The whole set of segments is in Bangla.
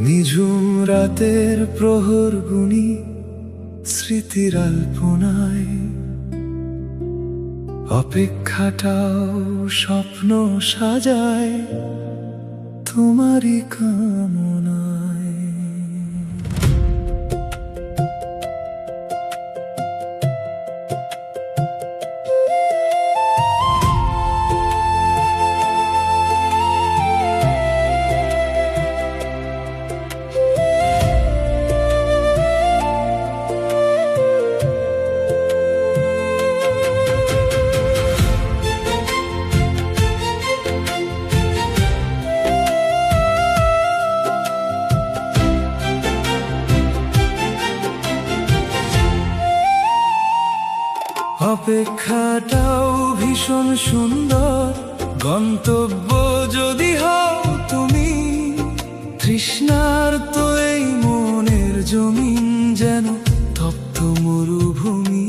নিঝুম রাতের প্রহর গুনি স্মৃতির আলপনায়, অপেক্ষাটাও স্বপ্ন সাজায় তোমারই কামনায়। অপেক্ষাটাও ভীষণ সুন্দর, গন্তব্য যদি হও তুমি। তৃষ্ণার তো এই মনের জমিন যেন তপ্ত মরুভূমি।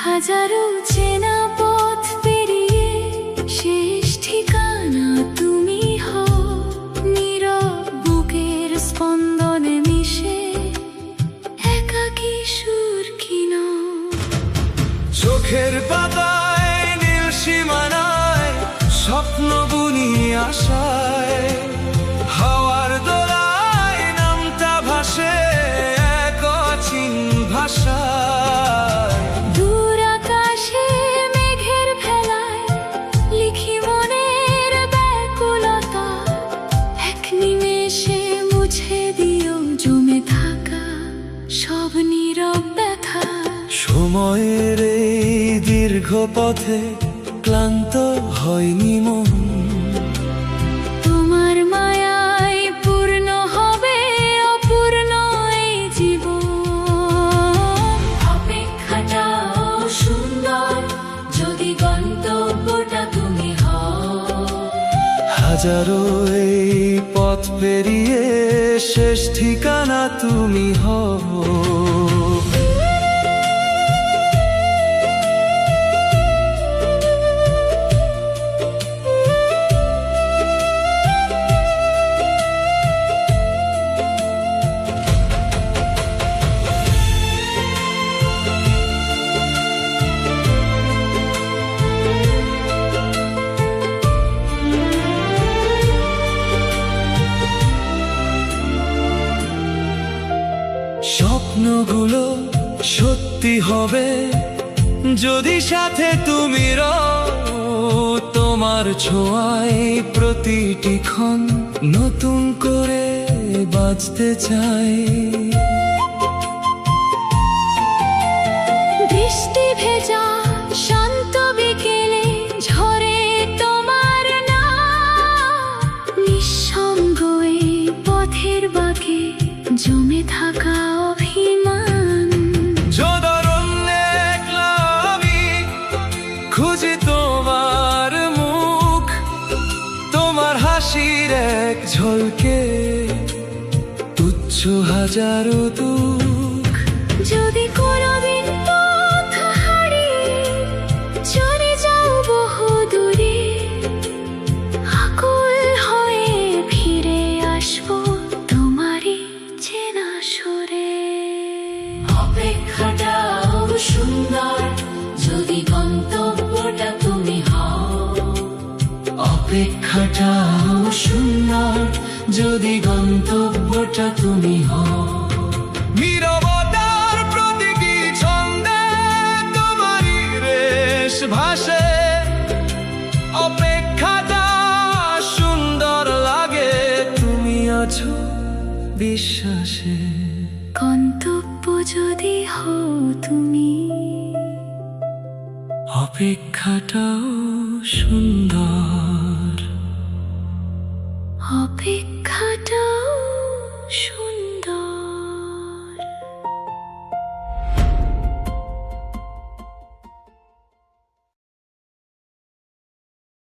হাজারো চেনা পথ পেরিয়ে শেষ ঠিকানা তুমি হও। নীরব বুকের স্পন্দনে মিশে একাকী সুর কিনো। চোখের পাতায় নীল সীমানায় স্বপ্ন বুনি আশায়। হাওয়ার দোলায় নামটা ভাসে এক অচিন ভাষায়। দূর আকাশে মেঘের ভেলায় লিখি মনের ব্যাকুলতা। এক নিমেষে মুছে দিও জমে থাকা সব নীরব ব্যথা। সময়ের এই দীর্ঘ পথে ক্লান্ত হয়নি মন। তোমার মায়ায় পূর্ণ হবে অপূর্ণ এই জীবন। অপেক্ষাটাও সুন্দর যদি গন্তব্যটা তুমি হও। হাজারো এই পথ পেরিয়ে শেষ ঠিকানা তুমি হও। স্বপ্নগুলো সত্যি হবে যদি সাথে তুমি রও। তোমার ছোঁয়ায় প্রতিটি ক্ষণ নতুন করে বাঁচতে চাই। বৃষ্টি ভেজা শান্ত বিকেলে ঝরে তোমার নাম। নিঃসঙ্গ এই পথের বাঁকে জমে থাকা অভিমান। যদরণ্যে একলা আমি খুঁজি তোমার মুখ। তোমার হাসির এক ঝলকে তুচ্ছ হাজারো দুঃখ। যদি কোনোদিন পথ হারিয়ে চলে যাও বহু দূরে, আকুল হয়ে ফিরে আসবো তোমারই চেনা সুরে। অপেক্ষাটাও সুন্দর যদি গন্তব্যটা তুমি হও। অপেক্ষাটাও সুন্দর যদি গন্তব্যটা তুমি হও। নীরবতার প্রতীকী ছন্দে তোমারই রেশ ভাসে। অপেক্ষাটা সুন্দর লাগে তুমি আছো বিশ্বাসে। গন্তব্য যদি হও তুমি। অপেক্ষাটাও সুন্দর।